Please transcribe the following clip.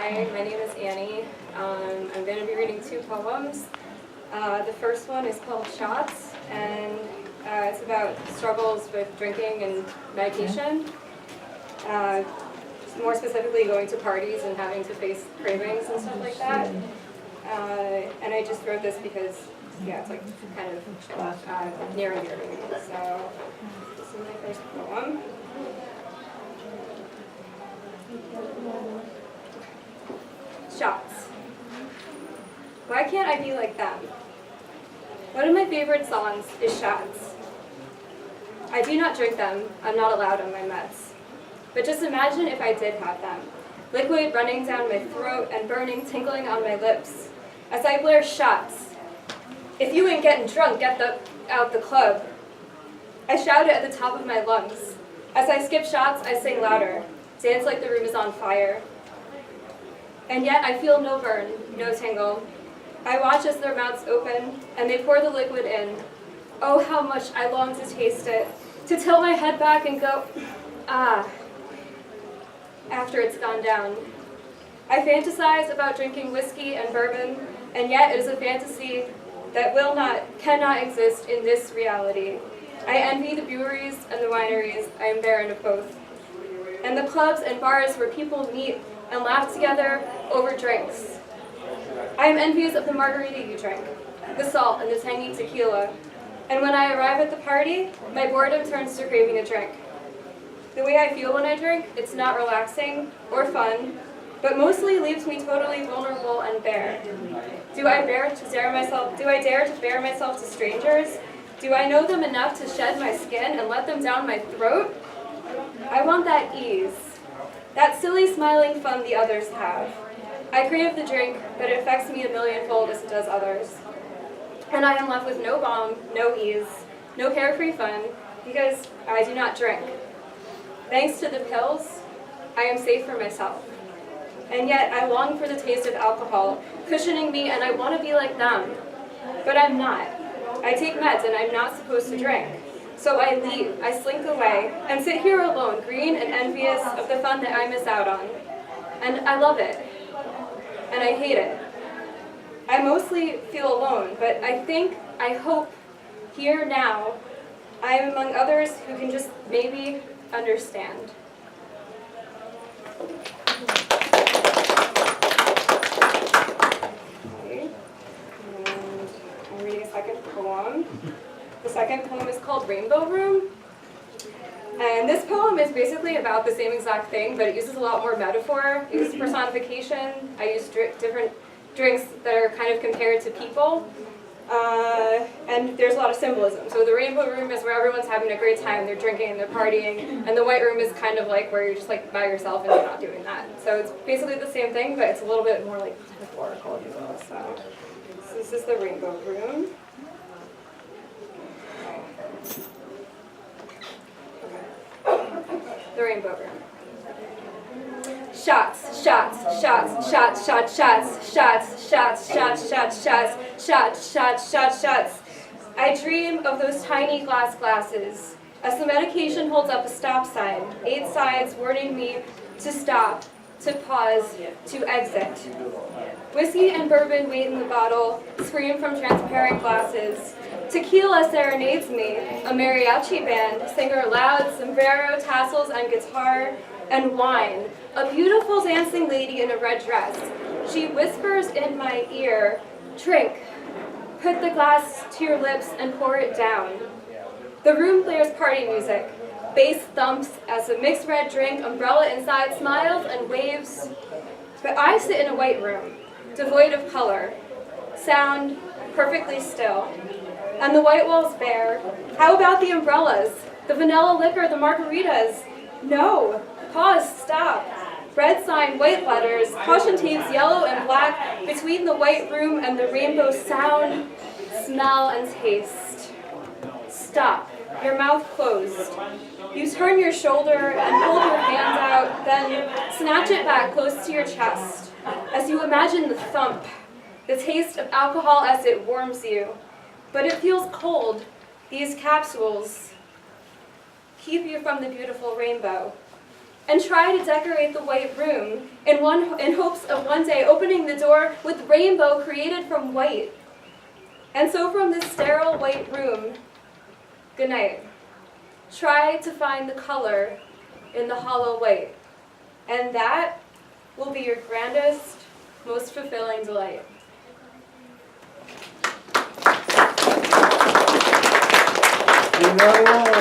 Hi, my name is Annie. I'm going to be reading two poems. The first one is called Shots, and it's about struggles with drinking and medication. More specifically, going to parties and having to face cravings and stuff like that. And I just wrote this because, yeah, it's like kind of near and dear to me. So this is my first poem. Shots. Why can't I be like them? One of my favorite songs is Shots. I do not drink them. I'm not allowed on my meds. But just imagine if I did have them. Liquid running down my throat and burning tingling on my lips. As I blare shots. If you ain't getting drunk, get out the club. I shout it at the top of my lungs. As I skip shots, I sing louder. Dance like the room is on fire. And yet I feel no burn, no tingle. I watch as their mouths open, and they pour the liquid in. Oh, how much I long to taste it, to tilt my head back and go, ah, after it's gone down. I fantasize about drinking whiskey and bourbon, and yet it is a fantasy that cannot exist in this reality. I envy the breweries and the wineries. I am barren of both. And the clubs and bars where people meet and laugh together over drinks. I am envious of the margarita you drink, the salt and the tangy tequila. And when I arrive at the party, my boredom turns to craving a drink. The way I feel when I drink, it's not relaxing or fun, but mostly leaves me totally vulnerable and bare. Do I dare to bare myself to strangers? Do I know them enough to shed my skin and let them down my throat? I want that ease, that silly smiling fun the others have. I crave the drink, but it affects me a millionfold as it does others. And I am left with no balm, no ease, no carefree fun, because I do not drink. Thanks to the pills, I am safe for myself. And yet I long for the taste of alcohol, cushioning me, and I want to be like them. But I'm not. I take meds and I'm not supposed to drink. So I leave, I slink away, and sit here alone, green and envious of the fun that I miss out on. And I love it. And I hate it. I mostly feel alone, but I hope, here now, I am among others who can just maybe understand. Okay. And I'm reading a second poem. The second poem is called Rainbow Room. And this poem is basically about the same exact thing, but it uses a lot more metaphor. It uses personification. I use different drinks that are kind of compared to people. And there's a lot of symbolism. So the rainbow room is where everyone's having a great time, they're drinking and they're partying, and the white room is kind of like where you're just like by yourself and you're not doing that. So it's basically the same thing, but it's a little bit more like metaphorical, if you will. So this is the rainbow room. The rainbow room. Shots, shots, shots, shots, shots, shots, shots, shots, shots, shots, shots, shots, shots, shots, shots. I dream of those tiny glass glasses as the medication holds up a stop sign, 8 sides warning me to stop, to pause, to exit. Whiskey and bourbon wait in the bottle, scream from transparent glasses. Tequila serenades me, a mariachi band, singer loud, sombrero, tassels, and guitar, and wine. A beautiful dancing lady in a red dress. She whispers in my ear, drink. Put the glass to your lips and pour it down. The room blares party music. Bass thumps as a mixed red drink, umbrella inside smiles and waves. But I sit in a white room, devoid of color. Sound perfectly still. And the white walls bare. How about the umbrellas? The vanilla liquor, the margaritas? No. Pause, stop. Red sign, white letters, caution tapes, yellow and black, between the white room and the rainbow sound, smell, and taste. Stop. Your mouth closed. You turn your shoulder and hold your hand out, then snatch it back close to your chest as you imagine the thump, the taste of alcohol as it warms you. But it feels cold. These capsules keep you from the beautiful rainbow. and try to decorate the white room in hopes of one day opening the door with rainbow created from white. And so from this sterile white room, good night. Try to find the color in the hollow white, and that will be your grandest, most fulfilling delight. You know what?